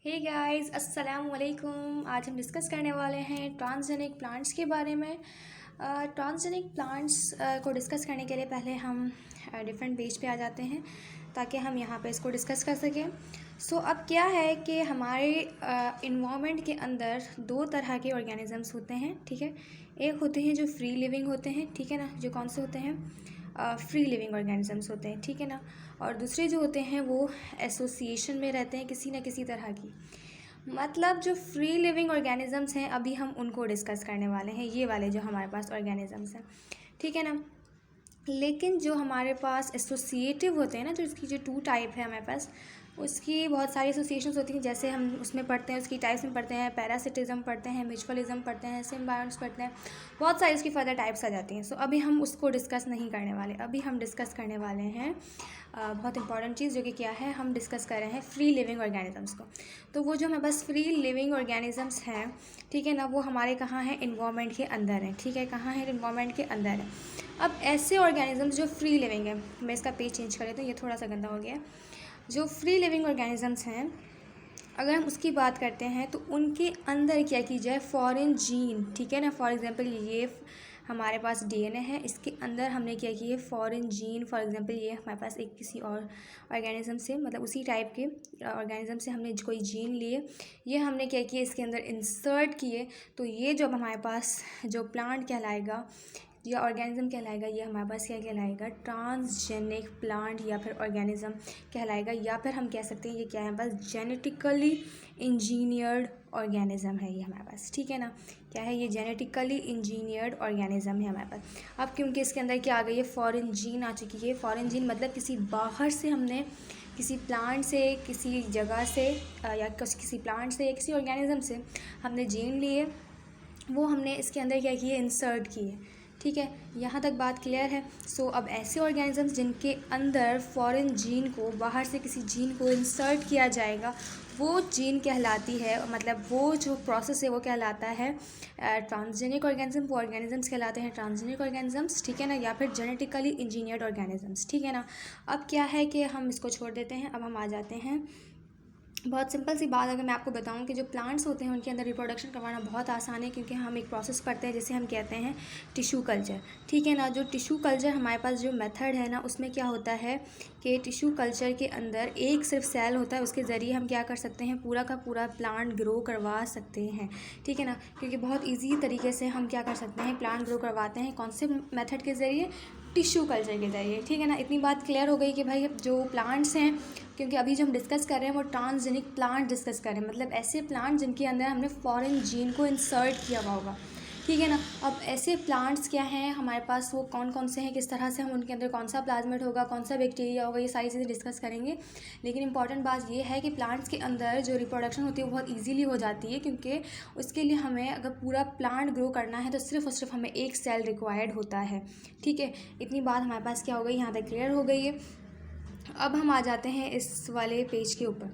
Hey guys, अस्सलाम वालेकुम। आज हम डिस्कस करने वाले हैं ट्रांसजेनिक प्लांट्स के बारे में। ट्रांसजेनिक प्लांट्स को डिस्कस करने के लिए पहले हम डिफरेंट पेज पे आ जाते हैं ताकि हम यहाँ पे इसको डिस्कस कर सकें। सो अब क्या है कि हमारे इन्वामेंट के अंदर दो तरह के ऑर्गेनिजम्स होते हैं, ठीक है। एक होते हैं जो फ्री लिविंग होते हैं, ठीक है ना, जो कौन से होते हैं, फ्री लिविंग ऑर्गेनिजम्स होते हैं, ठीक है ना। और दूसरे जो होते हैं वो एसोसिएशन में रहते हैं किसी न किसी तरह की। मतलब जो फ्री लिविंग ऑर्गेनिजम्स हैं अभी हम उनको डिस्कस करने वाले हैं, ये वाले जो हमारे पास ऑर्गेनिजम्स हैं, ठीक है ना। लेकिन जो हमारे पास एसोसिएटिव होते हैं ना, जो इसकी जो टू टाइप है हमारे पास, उसकी बहुत सारी एसोसिएशंस होती हैं। जैसे हम उसमें पढ़ते हैं, उसकी टाइप्स में पढ़ते हैं, पैरासिटिज्म पढ़ते हैं, म्यूचुअलिज्म पढ़ते हैं, सिम्बायोन्ट्स पढ़ते हैं, बहुत सारी उसकी फर्दर टाइप्स आ जाती हैं। सो अभी हम उसको डिस्कस नहीं करने वाले। अभी हम डिस्कस करने वाले हैं बहुत इंपॉर्टेंट चीज़, जो कि क्या है, हम डिस्कस कर रहे हैं फ्री लिविंग ऑर्गेनिजम्स को। तो वो जो हमारे पास फ्री लिविंग ऑर्गेनिजम्स हैं, ठीक है ना, वो हमारे कहाँ हैं, इन्वायरमेंट के अंदर हैं, ठीक है। कहाँ है, इन्वायरमेंट के अंदर है। अब ऐसे ऑर्गेनिजम्स जो फ्री लिविंग है, मैं इसका पेज चेंज कर लेती हूँ, ये थोड़ा सा गंदा हो गया। जो फ्री लिविंग ऑर्गेनिजम्स हैं, अगर हम उसकी बात करते हैं तो उनके अंदर क्या की जाए, फॉरेन जीन, ठीक है ना। फॉर एग्जांपल ये हमारे पास डीएनए है, इसके अंदर हमने क्या किया, फॉरेन जीन, फॉर एग्जांपल ये हमारे पास एक किसी और ऑर्गेनिज्म से, मतलब उसी टाइप के ऑर्गेनिज्म से हमने कोई जीन लिए, ये हमने क्या किया, इसके अंदर इंसर्ट किए। तो ये जो हमारे पास जो प्लांट कहलाएगा या ऑर्गेनिज्म कहलाएगा, ये हमारे पास क्या कहलाएगा, ट्रांसजेनिक प्लांट या फिर ऑर्गेनिज्म कहलाएगा। या फिर हम कह सकते हैं ये क्या है, हमारे पास जेनेटिकली इंजीनियर्ड ऑर्गेनिज्म है ये हमारे पास, ठीक है ना। क्या है ये, जेनेटिकली इंजीनियर्ड ऑर्गेनिज्म है हमारे पास। अब क्योंकि इसके अंदर क्या आ गई है, फॉरेन जीन आ चुकी है। फॉरेन जीन मतलब किसी बाहर से हमने किसी प्लांट से, किसी जगह से या किसी प्लांट से या किसी ऑर्गेनिज्म से हमने जीन लिए, वो हमने इसके अंदर क्या किए, इंसर्ट किए, ठीक है। यहाँ तक बात क्लियर है। सो अब ऐसे ऑर्गेनिजम्स जिनके अंदर फॉरेन जीन को, बाहर से किसी जीन को इंसर्ट किया जाएगा, वो जीन कहलाती है, मतलब वो जो प्रोसेस है वो कहलाता है ट्रांसजेनिक ऑर्गेनिज्म। वो ऑर्गेनिजम्स कहलाते हैं ट्रांसजेनिक ऑर्गेनिजम्स, ठीक है ना, या फिर जेनेटिकली इंजीनियर्ड ऑर्गेनिजम्स, ठीक है ना। अब क्या है कि हम इसको छोड़ देते हैं, अब हम आ जाते हैं बहुत सिंपल सी बात। अगर मैं आपको बताऊं कि जो प्लांट्स होते हैं उनके अंदर रिप्रोडक्शन करवाना बहुत आसान है, क्योंकि हम एक प्रोसेस पढ़ते हैं जिसे हम कहते हैं टिश्यू कल्चर, ठीक है ना। जो टिश्यू कल्चर हमारे पास जो मेथड है ना, उसमें क्या होता है कि टिश्यू कल्चर के अंदर एक सिर्फ सेल होता है, उसके ज़रिए हम क्या कर सकते हैं, पूरा का पूरा प्लांट ग्रो करवा सकते हैं, ठीक है ना। क्योंकि बहुत ईजी तरीके से हम क्या कर सकते हैं, प्लांट ग्रो करवाते हैं, कौन से मेथड के ज़रिए, टिश्यू कल्चर के ज़रिए, ठीक है ना। इतनी बात क्लियर हो गई कि भाई जो प्लांट्स हैं, क्योंकि अभी जो हम डिस्कस कर रहे हैं वो ट्रांसजेनिक प्लांट डिस्कस कर रहे हैं, मतलब ऐसे प्लांट जिनके अंदर हमने फॉरेन जीन को इंसर्ट किया हुआ होगा, ठीक है ना। अब ऐसे प्लांट्स क्या हैं हमारे पास, वो कौन कौन से हैं, किस तरह से हम उनके अंदर कौन सा प्लाज्मिड होगा, कौन सा बैक्टीरिया होगा, ये सारी चीज़ें डिस्कस करेंगे। लेकिन इंपॉर्टेंट बात ये है कि प्लांट्स के अंदर जो रिप्रोडक्शन होती है वो बहुत ईजीली हो जाती है, क्योंकि उसके लिए हमें अगर पूरा प्लांट ग्रो करना है तो सिर्फ और सिर्फ हमें एक सेल रिक्वायर्ड होता है, ठीक है। इतनी बात हमारे पास क्या हो गई, यहाँ तक क्लियर हो गई है। अब हम आ जाते हैं इस वाले पेज के ऊपर,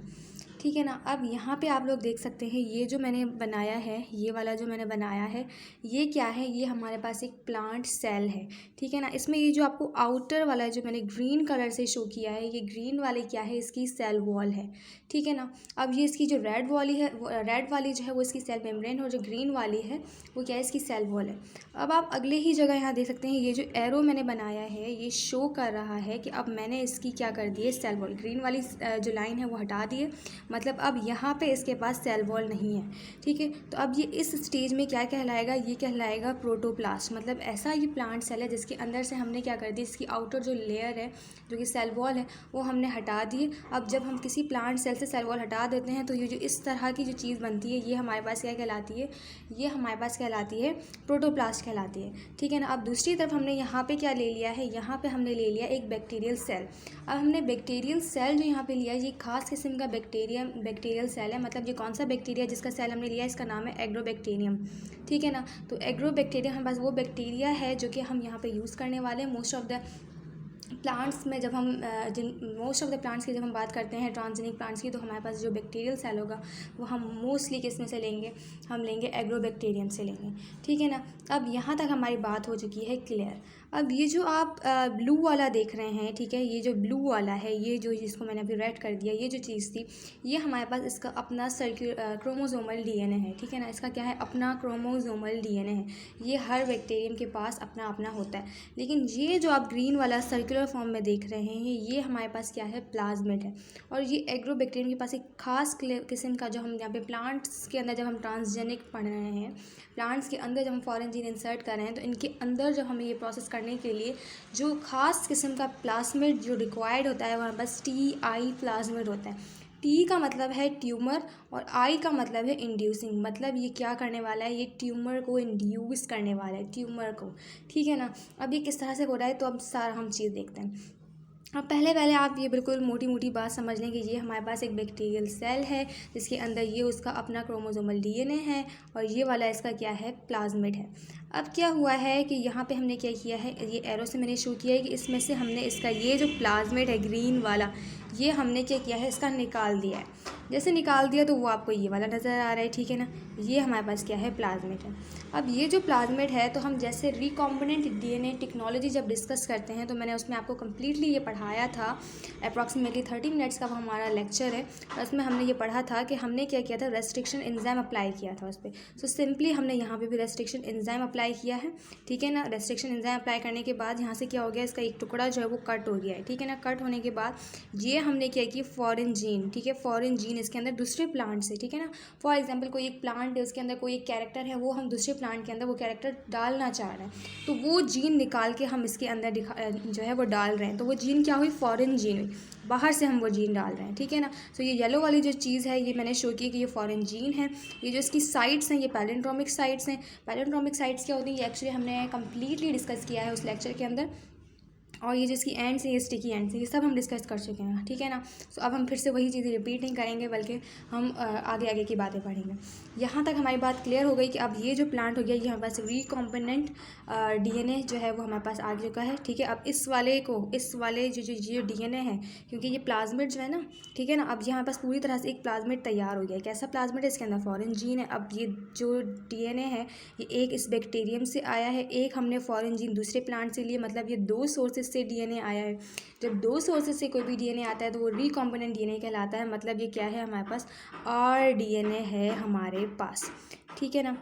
ठीक है ना। अब यहाँ पे आप लोग देख सकते हैं ये जो मैंने बनाया है, ये वाला जो मैंने बनाया है, ये क्या है, ये हमारे पास एक प्लांट सेल है, ठीक है ना। इसमें ये जो आपको आउटर वाला जो मैंने ग्रीन कलर से शो किया है, ये ग्रीन वाले क्या है, इसकी सेल वॉल है, ठीक है ना। अब ये इसकी जो रेड वाली है, रेड वाली जो है वो इसकी सेल मेम्ब्रेन है, और जो ग्रीन वाली है वो क्या है, इसकी सेल वॉल है। अब आप अगले ही जगह यहाँ देख सकते हैं, ये जो एरो मैंने बनाया है ये शो कर रहा है कि अब मैंने इसकी क्या कर दी है, सेल वॉल, ग्रीन वाली जो लाइन है वो हटा दी है, मतलब अब यहाँ पे इसके पास सेल वॉल नहीं है, ठीक है। तो अब ये इस स्टेज में क्या कहलाएगा, ये कहलाएगा प्रोटोप्लास्ट। मतलब ऐसा ये प्लांट सेल है जिसके अंदर से हमने क्या कर दी, इसकी आउटर जो लेयर है, जो कि सेल वॉल है, वो हमने हटा दी। अब जब हम किसी प्लांट सेल से सेल वॉल हटा देते हैं तो ये जो इस तरह की जो चीज़ बनती है, ये हमारे पास क्या कहलाती है, ये हमारे पास कहलाती है प्रोटोप्लास्ट कहलाती है, ठीक है ना। अब दूसरी तरफ हमने यहाँ पे क्या ले लिया है, यहाँ पे हमने ले लिया एक बैक्टीरियल सेल। अब हमने बैक्टीरियल सेल जो यहाँ पे लिया, ये खास किस्म का बैक्टीरियल सेल है। मतलब ये कौन सा बैक्टीरिया जिसका सेल हमने लिया है, इसका नाम है एग्रोबैक्टीरियम, ठीक है ना। तो एग्रोबैक्टीरियम हमारे पास वो बैक्टीरिया है जो कि हम यहाँ पे यूज़ करने वाले हैं। मोस्ट ऑफ द प्लांट्स में जब हम मोस्ट ऑफ द प्लांट्स की जब हम बात करते हैं ट्रांसजेनिक प्लांट्स की, तो हमारे पास जो बैक्टीरियल सेल होगा वो हम मोस्टली किस में से लेंगे, हम लेंगे एग्रोबैक्टीरियम से लेंगे, ठीक है ना। अब यहाँ तक हमारी बात हो चुकी है क्लियर। अब ये जो आप ब्लू वाला देख रहे हैं, ठीक है, ये जो ब्लू वाला है, ये जो जिसको मैंने अभी रेड कर दिया, ये जो चीज़ थी, ये हमारे पास इसका अपना क्रोमोसोमल डीएनए है, ठीक है ना। इसका क्या है, अपना क्रोमोसोमल डीएनए है। ये हर बैक्टीरियम के पास अपना अपना होता है। लेकिन ये जो आप ग्रीन वाला सर्कुलर फॉर्म में देख रहे हैं, ये हमारे पास क्या है, प्लाज्मिड है। और ये एग्रोबैक्टीरियम के पास एक खास किस्म का, जो हम यहाँ पे प्लांट्स के अंदर जब हम ट्रांसजेनिक पढ़ रहे हैं, प्लांट्स के अंदर जब हम फॉरेन जीन इंसर्ट कर रहे हैं, तो इनके अंदर जब हमें ये प्रोसेस करने के लिए जो खास किस्म का प्लाज्मिड जो रिक्वायर्ड होता है, वहाँ बस TI प्लाज्मिड होता है। T का मतलब है ट्यूमर और I का मतलब है इंड्यूसिंग। मतलब ये क्या करने वाला है, ये ट्यूमर को इंड्यूस करने वाला है, ट्यूमर को, ठीक है ना। अब ये किस तरह से हो रहा है, तो अब सारा हम चीज़ देखते हैं। अब पहले आप ये बिल्कुल मोटी मोटी बात समझ लें कि ये हमारे पास एक बैक्टीरियल सेल है, जिसके अंदर ये उसका अपना क्रोमोसोमल डीएनए है, और ये वाला इसका क्या है, प्लाज्मिड है। अब क्या हुआ है कि यहाँ पे हमने क्या किया है, ये एरो से मैंने शो किया है कि इसमें से हमने इसका ये जो प्लाज्मिड है ग्रीन वाला, ये हमने क्या किया है, इसका निकाल दिया है। जैसे निकाल दिया तो वो आपको ये वाला नज़र आ रहा है, ठीक है ना। ये हमारे पास क्या है, प्लाज्मिड है। अब ये जो प्लाज्मिड है, तो हम जैसे रिकॉम्बिनेंट डीएनए टेक्नोलॉजी जब डिस्कस करते हैं, तो मैंने उसमें आपको कम्प्लीटली ये पढ़ाया था। अप्रॉक्सीमेटली 30 मिनट्स का हमारा लेक्चर है, और उसमें हमने ये पढ़ा था कि हमने क्या किया था, रेस्ट्रिक्शन एंजाइम अप्लाई किया था उस पर। सो सिंपली हमने यहाँ पे भी रेस्ट्रिक्शन एंजाइम अप्लाई किया है, ठीक है ना। रेस्ट्रिक्शन एंजाइम अप्लाई करने के बाद यहाँ से क्या हो गया, इसका एक टुकड़ा जो है वो कट हो गया है, ठीक है ना। कट होने के बाद ये हमने क्या किया, फॉरेन जीन, ठीक है, फॉरेन जीन इसके अंदर दूसरे प्लांट से, ठीक है ना। फॉर एग्जांपल कोई एक प्लांट है, उसके अंदर कोई एक कैरेक्टर है, वो हम दूसरे प्लांट के अंदर वो कैरेक्टर डालना चाह रहे हैं, तो वो जीन निकाल के हम इसके अंदर जो है वो डाल रहे हैं। तो वो जीन क्या हुई, फॉरेन जीन हुई, बाहर से हम वो जीन डाल रहे हैं, ठीक है ना। सो ये येलो वाली जो चीज़ है, ये मैंने शो की कि ये फॉरेन जीन है। ये जो इसकी साइट्स हैं, ये पैलेंड्रोमिक साइट्स हैं। पैलेंड्रोमिक साइट्स क्या होती हैं, ये एक्चुअली हमने कम्प्लीटली डिस्कस किया है उस लेक्चर के अंदर। और ये जिसकी एंड्स हैं, ये स्टिकी एंड्स हैं, ये सब हम डिस्कस कर चुके हैं, ठीक है ना। सो अब हम फिर से वही चीज़ें रिपीट नहीं करेंगे, बल्कि हम आगे आगे की बातें पढ़ेंगे। यहाँ तक हमारी बात क्लियर हो गई कि अब ये जो प्लांट हो गया, ये हमारे पास रिकॉम्बिनेंट डीएनए जो है वो हमारे पास आ चुका है, ठीक है। अब इस वाले जो डीएनए है, क्योंकि ये प्लाज्मिड जो है ना, ठीक है ना, अब ये हमारे पास पूरी तरह से एक प्लाज्मिड तैयार हो गया है। कैसा प्लाज्मिड है, इसके अंदर फॉरेन जीन है। अब ये जो डीएनए है, ये एक इस बैक्टीरियम से आया है, एक हमने फॉरेन जीन दूसरे प्लांट से लिए, मतलब ये दो सोर्सेज से डीएनए आया है। जब दो सोर्सेज से कोई भी डीएनए आता है, तो वो रिकॉम्बिनेंट डीएनए कहलाता है। मतलब ये क्या है, हमारे पास rDNA है हमारे पास, ठीक है ना।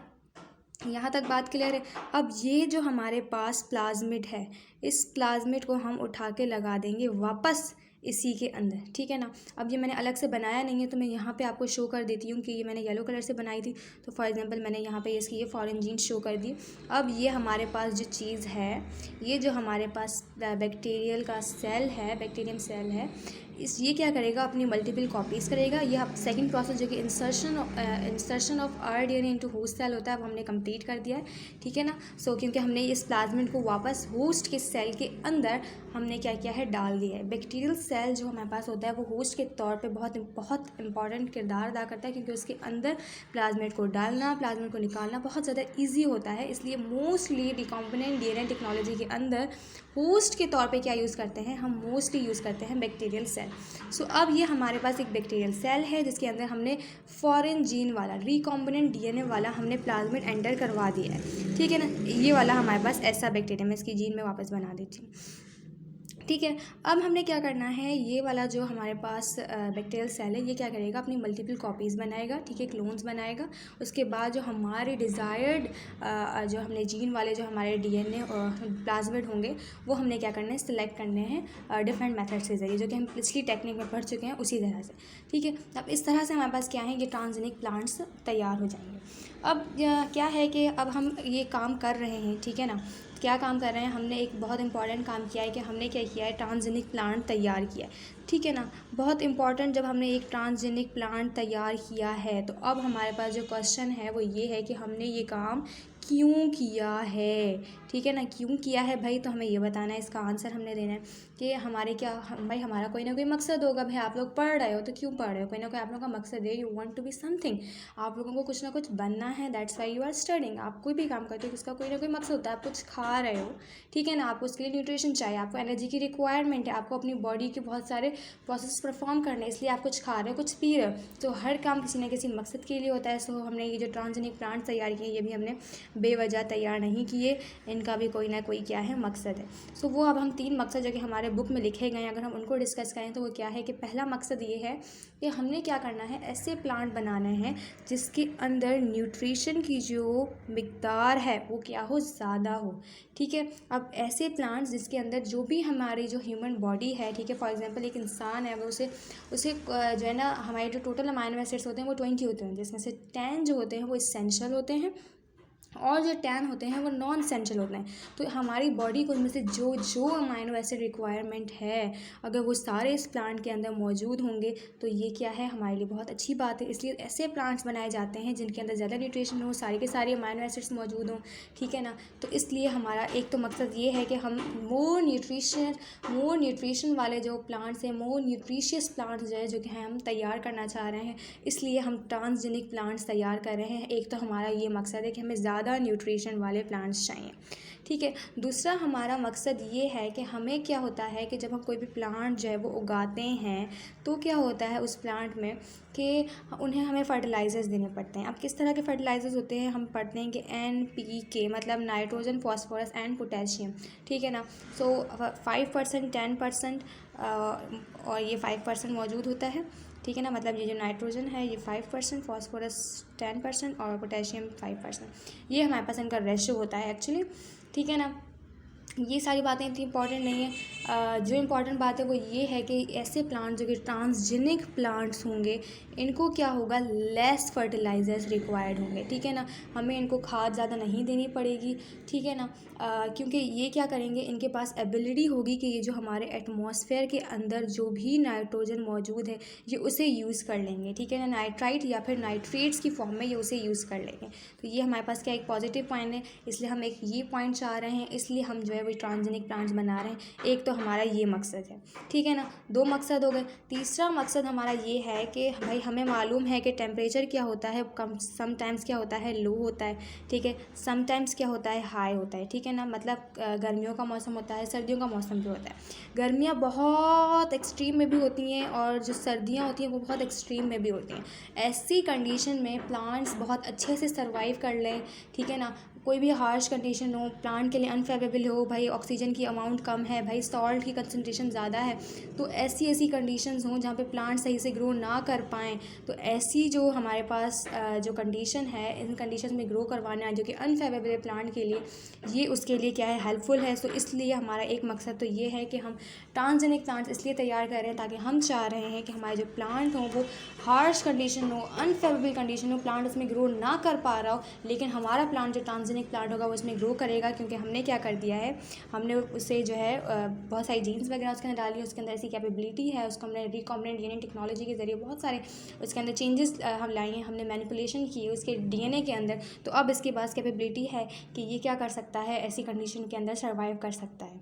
यहाँ तक बात क्लियर है। अब ये जो हमारे पास प्लाज्मिड है, इस प्लाज्मिड को हम उठा के लगा देंगे वापस इसी के अंदर, ठीक है ना। अब ये मैंने अलग से बनाया नहीं है, तो मैं यहाँ पे आपको शो कर देती हूँ कि ये मैंने येलो कलर से बनाई थी। तो फॉर एग्जांपल मैंने यहाँ पे इसकी ये फॉरेन जीन शो कर दी। अब ये हमारे पास जो चीज़ है, ये जो हमारे पास बैक्टीरियल का सेल है, बैक्टीरियम सेल है, ये क्या करेगा, अपनी मल्टीपल कॉपीज़ करेगा। ये सेकंड प्रोसेस जो कि insertion of rDNA into host cell होता है, वो हमने कंप्लीट कर दिया है, ठीक है ना। सो क्योंकि हमने इस प्लाज्मिड को वापस होस्ट के सेल के अंदर हमने क्या किया है, डाल दिया है। बैक्टीरियल सेल जो हमारे पास होता है, वो होस्ट के तौर पे बहुत इंपॉर्टेंट किरदार अदा करता है, क्योंकि उसके अंदर प्लाज्मिड को डालना, प्लाज्मिड को निकालना बहुत ज़्यादा ईजी होता है। इसलिए मोस्टली रिकॉम्बिनेंट डीएनए टेक्नोलॉजी के अंदर होस्ट के तौर पे क्या यूज़ करते हैं, हम मोस्टली यूज़ करते हैं बैक्टीरियल सेल। सो अब ये हमारे पास एक बैक्टीरियल सेल है, जिसके अंदर हमने फॉरेन जीन वाला रिकॉम्बिनेंट डीएनए वाला हमने प्लाज्मिड एंटर करवा दिया है, ठीक है ना। ये वाला हमारे पास ऐसा बैक्टीरिया, मैं इसकी जीन में वापस बना देती हूँ, ठीक है। अब हमने क्या करना है, ये वाला जो हमारे पास बैक्टीरियल सेल है, ये क्या करेगा, अपनी मल्टीपल कॉपीज़ बनाएगा, ठीक है, क्लोन्स बनाएगा। उसके बाद जो हमारे डिज़ायर्ड जो हमने जीन वाले जो हमारे डीएनए प्लाज्मिड होंगे, वो हमने क्या करना है, सिलेक्ट करने हैं डिफरेंट मेथड्स के ज़रिए, जो कि हम पिछली टेक्निक में पढ़ चुके हैं उसी तरह से, ठीक है। अब इस तरह से हमारे पास क्या है, ये ट्रांसजेनिक प्लांट्स तैयार हो जाएंगे। अब क्या है कि अब हम ये काम कर रहे हैं, ठीक है ना। क्या काम कर रहे हैं, हमने एक बहुत इंपॉर्टेंट काम किया है कि हमने क्या किया है, ट्रांसजेनिक प्लांट तैयार किया है, ठीक है ना। बहुत इंपॉर्टेंट, जब हमने एक ट्रांसजेनिक प्लांट तैयार किया है, तो अब हमारे पास जो क्वेश्चन है वो ये है कि हमने ये काम क्यों किया है, ठीक है ना। क्यों किया है भाई, तो हमें ये बताना है, इसका आंसर हमने देना है कि हमारे क्या भाई हमारा कोई ना कोई मकसद होगा। भाई आप लोग पढ़ रहे हो तो क्यों पढ़ रहे हो, कोई ना कोई आप लोगों का मकसद है, you want to be something, आप लोगों को कुछ ना कुछ बनना है, that's why you are studying. आप कोई भी काम करते हो उसका कोई ना कोई मकसद होता है। आप कुछ खा रहे हो, ठीक है ना, आपको उसके लिए न्यूट्रिशन चाहिए, आपको एनर्जी की रिक्वायरमेंट है, आपको अपनी बॉडी के बहुत सारे प्रोसेस परफॉर्म करने, इसलिए आप कुछ खा रहे हो, कुछ पी रहे हो। तो हर काम किसी न किसी मकसद के लिए होता है। सो हमने ये जो ट्रांसजेनिक प्लांट्स तैयार किए, ये भी हमने बेवजह तैयार नहीं किए, इनका भी कोई ना कोई क्या है मकसद है। सो वो अब हम 3 मकसद जो कि हमारे बुक में लिखे गए हैं, अगर हम उनको डिस्कस करें तो वो क्या है कि पहला मकसद ये है कि हमने क्या करना है, ऐसे प्लांट बनाने हैं जिसके अंदर न्यूट्रिशन की जो मिकदार है वो क्या हो, ज़्यादा हो, ठीक है। अब ऐसे प्लांट्स जिसके अंदर जो भी हमारी जो ह्यूमन बॉडी है, ठीक है, फॉर एग्जांपल एक इंसान है, अगर उसे जो है ना, हमारे जो टोटल अमाइनो एसिड्स होते हैं वो 20 होते हैं, जिसमें से 10 जो होते हैं वो इसेंशियल होते हैं और जो 10 होते हैं वो नॉन एसेंशियल होते हैं। तो हमारी बॉडी को इनमें से जो जो अमाइनो एसिड रिक्वायरमेंट है, अगर वो सारे इस प्लांट के अंदर मौजूद होंगे तो ये क्या है, हमारे लिए बहुत अच्छी बात है। इसलिए ऐसे प्लांट्स बनाए जाते हैं जिनके अंदर ज़्यादा न्यूट्रिशन हो, सारे के सारे अमाइनो एसिड्स मौजूद हों, ठीक है ना। तो इसलिए हमारा एक तो मकसद ये है कि हम मोर न्यूट्रिशन वाले जो प्लांट्स हैं, मोर न्यूट्रिशियस प्लांट्स जो कि हम तैयार करना चाह रहे हैं, इसलिए हम ट्रांसजेनिक प्लांट्स तैयार कर रहे हैं। एक तो हमारा ये मकसद है कि हमें ज़्यादा न्यूट्रिशन वाले प्लांट्स चाहिए, ठीक है। दूसरा हमारा मकसद ये है कि हमें क्या होता है कि जब हम कोई भी प्लांट जो है वो उगाते हैं तो क्या होता है उस प्लांट में कि उन्हें हमें फर्टिलाइज़र्स देने पड़ते हैं। अब किस तरह के फर्टिलाइज़र्स होते हैं, हम पढ़ते हैं कि NPK मतलब नाइट्रोजन, फॉस्फोरस एंड पोटेशियम, ठीक है ना। सो 5%, 10% और ये 5% मौजूद होता है, ठीक है ना। मतलब ये जो नाइट्रोजन है ये 5%, फॉस्फोरस 10% और पोटेशियम 5%, ये हमारे पास इनका रेशो होता है एक्चुअली, ठीक है ना। ये सारी बातें इतनी इंपॉर्टेंट नहीं है। जो इम्पॉर्टेंट बात है वो ये है कि ऐसे प्लांट जो कि ट्रांसजेनिक प्लांट्स होंगे, इनको क्या होगा, लेस फर्टिलाइज़र्स रिक्वायर्ड होंगे, ठीक है ना। हमें इनको खाद ज़्यादा नहीं देनी पड़ेगी, ठीक है ना, क्योंकि ये क्या करेंगे, इनके पास एबिलिटी होगी कि ये जो हमारे एटमॉस्फेयर के अंदर जो भी नाइट्रोजन मौजूद है ये उसे यूज़ कर लेंगे, ठीक है ना, नाइट्राइट या फिर नाइट्रेट्स की फॉर्म में ये उसे यूज़ कर लेंगे। तो ये हमारे पास क्या एक पॉजिटिव पॉइंट है, इसलिए हम एक ये पॉइंट चाह रहे हैं, इसलिए हम जो है वो ट्रांसजेनिक प्लांट्स बना रहे हैं। एक तो हमारा ये मकसद है, ठीक है ना, 2 मकसद हो गए। तीसरा मकसद हमारा ये है कि भाई हमें मालूम है कि टेम्परेचर क्या होता है, कम समटाइम्स क्या होता है, लो होता है, ठीक है, समटाइम्स क्या होता है, हाई होता है, ठीक है ना। मतलब गर्मियों का मौसम होता है, सर्दियों का मौसम भी होता है। गर्मियाँ बहुत एक्सट्रीम में भी होती हैं और जो सर्दियाँ होती हैं वो बहुत एक्सट्रीम में भी होती हैं। ऐसी कंडीशन में प्लांट्स बहुत अच्छे से सर्वाइव कर लें, ठीक है ना। कोई भी हार्श कंडीशन हो, प्लांट के लिए अनफेवरेबल हो, भाई ऑक्सीजन की अमाउंट कम है, भाई सॉल्ट की कंसनट्रेशन ज़्यादा है, तो ऐसी कंडीशंस हों जहाँ पे प्लांट सही से ग्रो ना कर पाएँ, तो ऐसी जो हमारे पास जो कंडीशन है, इन कंडीशन में ग्रो करवाना जो कि अनफेवरेबल है प्लांट के लिए, ये उसके लिए क्या है, हेल्पफुल है। सो इसलिए हमारा एक मकसद तो ये है कि हम ट्रांसजेनिक प्लांट्स इसलिए तैयार कर रहे हैं ताकि हम चाह रहे हैं कि हमारे जो प्लांट हों वो हार्श कंडीशन हो, अनफेवरेबल कंडीशन हो, प्लांट उसमें ग्रो ना कर पा रहा हो, लेकिन हमारा प्लांट जो ट्रांसजेनिक प्लांट होगा वो उसमें ग्रो करेगा, क्योंकि हमने क्या कर दिया है, हमने उसे जो है बहुत सारी जीन्स वगैरह उसके अंदर डाली, उसके अंदर ऐसी कैपेबिलिटी है, उसको हमने रिकॉम्बिनेंट डीएनए टेक्नोलॉजी के ज़रिए बहुत सारे उसके अंदर चेंजेस हम लाए हैं, हमने मैनिपुलेशन की है उसके डीएनए के अंदर। तो अब इसके पास कैपेबिलिटी है कि ये क्या कर सकता है, ऐसी कंडीशन के अंदर सर्वाइव कर सकता है,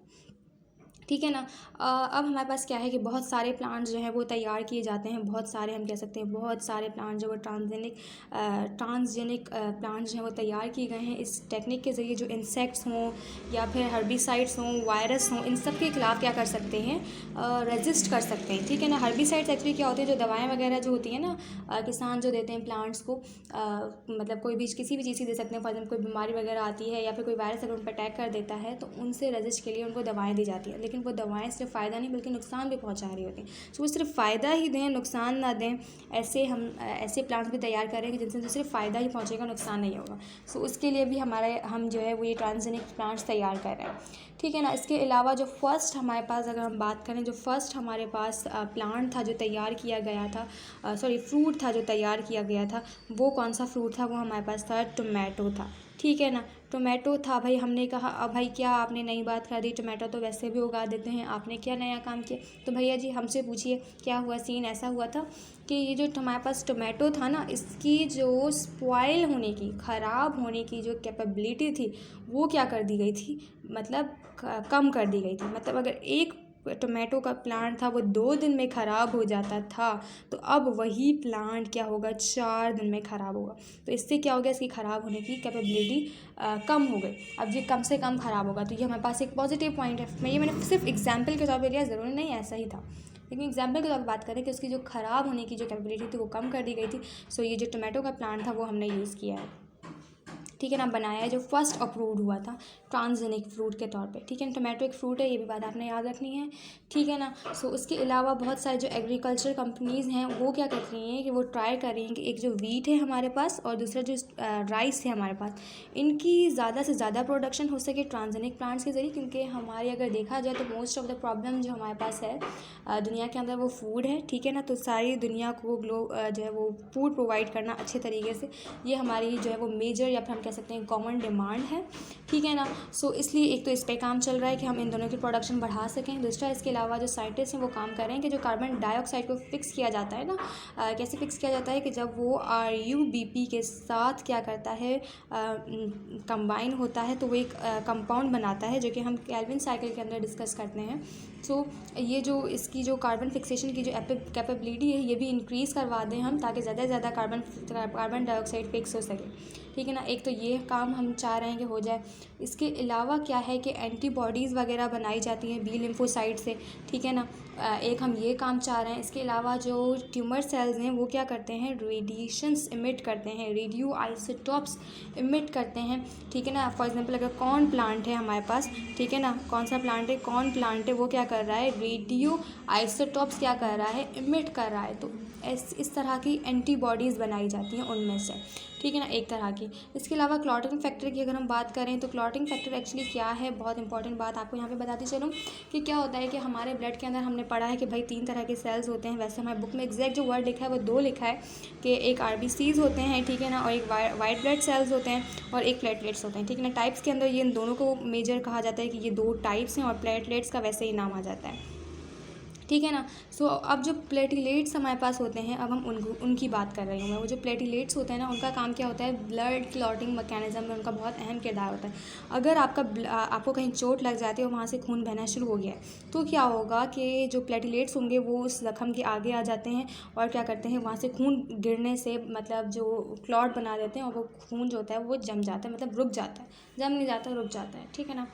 ठीक है ना। अब हमारे पास क्या है कि बहुत सारे प्लांट्स जो हैं वो तैयार किए जाते हैं, बहुत सारे हम कह सकते हैं बहुत सारे प्लांट जो वो ट्रांसजेनिक प्लांट्स जो हैं वो तैयार किए गए हैं इस टेक्निक के ज़रिए, जो इंसेक्ट्स हों या फिर हर्बिसाइड्स हों, वायरस हों, इन सब के खिलाफ क्या कर सकते हैं, रेजिस्ट कर सकते हैं, ठीक है ना। हर्बिसाइड्स एक्चुअली क्या होते हैं, जो दवाएँ वगैरह जो होती हैं ना, किसान जो देते हैं प्लांट्स को, मतलब कोई भी किसी भी चीज़ की दे सकते हैं, फॉर एग्जाम्पल कोई बीमारी वगैरह आती है या फिर कोई वायरस अगर उन पर अटैक कर देता है तो उनसे रेजिस्ट के लिए उनको दवाएँ दी जाती है, लेकिन वो दवाएं सिर्फ फ़ायदा नहीं बल्कि नुकसान भी पहुंचा रही होती हैं। सो वो सिर्फ फ़ायदा ही दें, नुकसान ना दें, ऐसे हम ऐसे प्लांट्स भी तैयार करेंगे जिनसे तो सिर्फ फ़ायदा ही पहुंचेगा, नुकसान नहीं होगा। सो उसके लिए भी हम जो है वो ये ट्रांसजेनिक प्लांट्स तैयार कर रहे हैं, ठीक है ना। इसके अलावा जो फर्स्ट हमारे पास अगर हम बात करें, जो फर्स्ट हमारे पास प्लांट था जो तैयार किया गया था, फ्रूट था जो तैयार किया गया था, वो कौन सा फ्रूट था, वो हमारे पास था टोमेटो था, ठीक है ना। टोमेटो था। भाई हमने कहा अब भाई क्या आपने नई बात कर दी, टोमेटो तो वैसे भी उगा देते हैं, आपने क्या नया काम किया। तो भैया जी हमसे पूछिए क्या हुआ। सीन ऐसा हुआ था कि ये जो हमारे पास टोमेटो था ना, इसकी जो स्पॉइल होने की, ख़राब होने की जो कैपेबिलिटी थी वो क्या कर दी गई थी, मतलब कम कर दी गई थी। मतलब अगर एक टोमेटो का प्लांट था वो 2 दिन में ख़राब हो जाता था, तो अब वही प्लांट क्या होगा, 4 दिन में ख़राब होगा। तो इससे क्या हो गया, इसकी ख़राब होने की कैपेबिलिटी कम हो गई। अब ये कम से कम ख़राब होगा, तो ये हमारे पास एक पॉजिटिव पॉइंट है। मैंने सिर्फ एग्जाम्पल के तौर पर लिया, ज़रूरी नहीं ऐसा ही था, लेकिन एग्जाम्पल के तौर पर बात करें कि उसकी जो ख़राब होने की जो कैपेबिलिटी थी वो कम कर दी गई थी। सो ये जो टोमेटो का प्लांट था वो हमने यूज़ किया है, ठीक है ना, बनाया है, जो फर्स्ट अप्रूव्ड हुआ था ट्रांसजेनिक फ्रूट के तौर पे, ठीक है ना। टोमेटो एक फ्रूट है, ये भी बात आपने याद रखनी है, ठीक है ना। सो उसके अलावा बहुत सारे जो एग्रीकल्चर कंपनीज़ हैं वो क्या कर रही हैं कि वो ट्राई कर रही हैं कि एक जो वीट है हमारे पास और दूसरा जो राइस है हमारे पास, इनकी ज़्यादा से ज़्यादा प्रोडक्शन हो सके ट्रांसजेनिक प्लांट्स के ज़रिए, क्योंकि हमारी अगर देखा जाए तो मोस्ट ऑफ द प्रॉब्लम जो हमारे पास है दुनिया के अंदर वो फूड है, ठीक है ना। तो सारी दुनिया को जो है वो फूड प्रोवाइड करना अच्छे तरीके से, ये हमारी जो है वो मेजर या फिर हम कह सकते हैं कॉमन डिमांड है, ठीक है ना। सो इसलिए एक तो इस पे काम चल रहा है कि हम इन दोनों की प्रोडक्शन बढ़ा सकें। दूसरा, इसके अलावा जो साइंटिस्ट हैं वो काम कर रहे हैं कि जो कार्बन डाइऑक्साइड को फिक्स किया जाता है ना, कैसे फिक्स किया जाता है कि जब वो RUBP के साथ क्या करता है, कंबाइन होता है, तो वो एक कंपाउंड बनाता है जो कि हम केल्विन साइकिल के अंदर डिस्कस करते हैं। सो ये जो इसकी जो कार्बन फिक्सेशन की जो कैपेबिलिटी है ये भी इंक्रीज़ करवा दें हम, ताकि ज़्यादा से ज़्यादा कार्बन डाइऑक्साइड फिक्स हो सके, ठीक है ना। एक तो ये काम हम चाह रहे हैं कि हो जाए। इसके अलावा क्या है कि एंटीबॉडीज़ वगैरह बनाई जाती हैं बी लिम्फोसाइट से, ठीक है ना। एक हम ये काम चाह रहे हैं। इसके अलावा जो ट्यूमर सेल्स हैं वो क्या करते हैं, रेडिएशंस इमिट करते हैं, रेडियो आइसोटॉप्स इमिट करते हैं, ठीक है ना। फॉर एग्जांपल अगर कॉर्न प्लांट है हमारे पास, ठीक है ना, कौन सा प्लांट है, कॉर्न प्लांट है, वो क्या कर रहा है, रेडियो आइसोटॉप्स क्या कर रहा है, इमिट कर रहा है। तो इस तरह की एंटीबॉडीज़ बनाई जाती हैं उनमें से, ठीक है ना, एक तरह की। इसके अलावा क्लॉटिंग फैक्टर की अगर हम बात करें तो क्लॉटिंग फैक्टर एक्चुअली क्या है, बहुत इंपॉर्टेंट बात आपको यहाँ पे बताती चलूँ कि क्या होता है कि हमारे ब्लड के अंदर हमने पढ़ा है कि भाई 3 तरह के सेल्स होते हैं। वैसे हमारे बुक में एग्जैक्ट जो वर्ड लिखा है वो 2 लिखा है कि एक RBCs होते हैं, ठीक है ना, और एक वाइट ब्लड सेल्स होते हैं और एक प्लेटलेट्स होते हैं, ठीक है ना। टाइप्स के अंदर ये इन दोनों को मेजर कहा जाता है कि ये 2 टाइप्स हैं और प्लेटलेट्स का वैसे ही नाम आ जाता है, ठीक है ना। सो अब जो प्लेटिलेट्स हमारे पास होते हैं, अब हम उनकी बात कर रही हूँ मैं। वो जो प्लेटिलेट्स होते हैं ना, उनका काम क्या होता है, ब्लड क्लॉटिंग मैकेनिज्म में उनका बहुत अहम किरदार होता है। अगर आपको कहीं चोट लग जाती है और वहाँ से खून बहना शुरू हो गया है, तो क्या होगा कि जो प्लेटिलेट्स होंगे वो उस जख्म के आगे आ जाते हैं और क्या करते हैं, वहाँ से खून गिरने से मतलब जो क्लॉट बना देते हैं और वो खून जो होता है वो जम जाता है, मतलब रुक जाता है, जम नहीं जाता, रुक जाता है, ठीक है ना।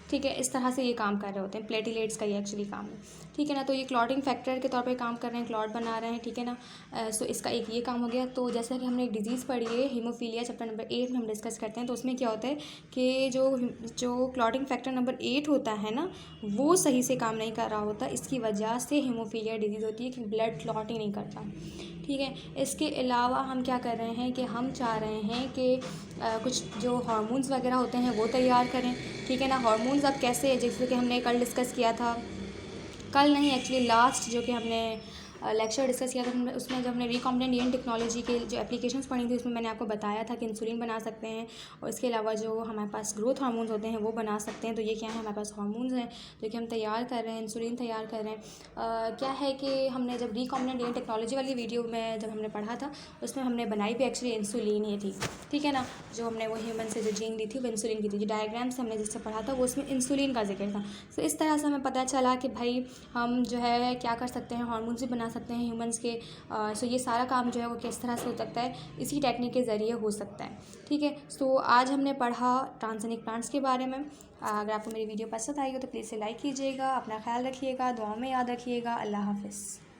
ठीक है, इस तरह से ये काम कर रहे होते हैं, प्लेटिलेट्स का ये एक्चुअली काम है, ठीक है ना। तो ये क्लॉटिंग फैक्टर के तौर पे काम कर रहे हैं, क्लॉट बना रहे हैं, ठीक है ना। सो इसका एक ये काम हो गया। तो जैसा कि हमने एक डिजीज़ पढ़ी है हीमोफीलिया, चैप्टर नंबर 8 में हम डिस्कस करते हैं, तो उसमें क्या होता है कि जो क्लॉटिंग फैक्टर नंबर 8 होता है ना, वो सही से काम नहीं कर रहा होता, इसकी वजह से हीमोफीलिया डिजीज़ होती है कि ब्लड क्लॉट ही नहीं करता, ठीक है। इसके अलावा हम क्या कर रहे हैं कि हम चाह रहे हैं कि कुछ जो हार्मोन्स वगैरह होते हैं वो तैयार करें, ठीक है ना। हार्मोन्स अब कैसे, जैसे कि हमने कल डिस्कस किया था, कल नहीं एक्चुअली लास्ट जो कि हमने लेक्चर डिस्कस किया था, उसमें जब हमने रिकॉम्बिनेंट डीएनए टेक्नोलॉजी के जो एप्लीकेशंस पढ़ी थी, उसमें मैंने आपको बताया था कि इंसुलिन बना सकते हैं और इसके अलावा जो हमारे पास ग्रोथ हार्मोन्स होते हैं वो बना सकते हैं। तो ये क्या है, हमारे पास हार्मोन्स हैं जो कि हम तैयार कर रहे हैं, इंसुलिन तैयार कर रहे हैं। क्या है कि हमने जब रिकॉम्बिनेंट डीएनए टेक्नोलॉजी वाली वीडियो में जब हमने पढ़ा था, उसमें हमने बनाई भी एक्चुअली इंसुलिन ही थी, ठीक है ना। जो हमने वो ह्यूमन से जो जीन ली थी वो इंसुलिन की थी, जो डायग्राम्स हमने जिससे पढ़ा था वो उसमें इंसुलिन का जिक्र था। तो इस तरह से हमें पता चला कि भाई हम जो है क्या कर सकते हैं, हार्मोन्स भी बना सकते हैं ह्यूमन्स के। सो ये सारा काम जो है वो किस तरह से हो सकता है, इसी टेक्निक के ज़रिए हो सकता है, ठीक है। सो आज हमने पढ़ा ट्रांसजेनिक प्लांट्स के बारे में। अगर आपको मेरी वीडियो पसंद आई हो तो प्लीज़ से लाइक कीजिएगा, अपना ख्याल रखिएगा, दुआ में याद रखिएगा। अल्लाह हाफ़िज़।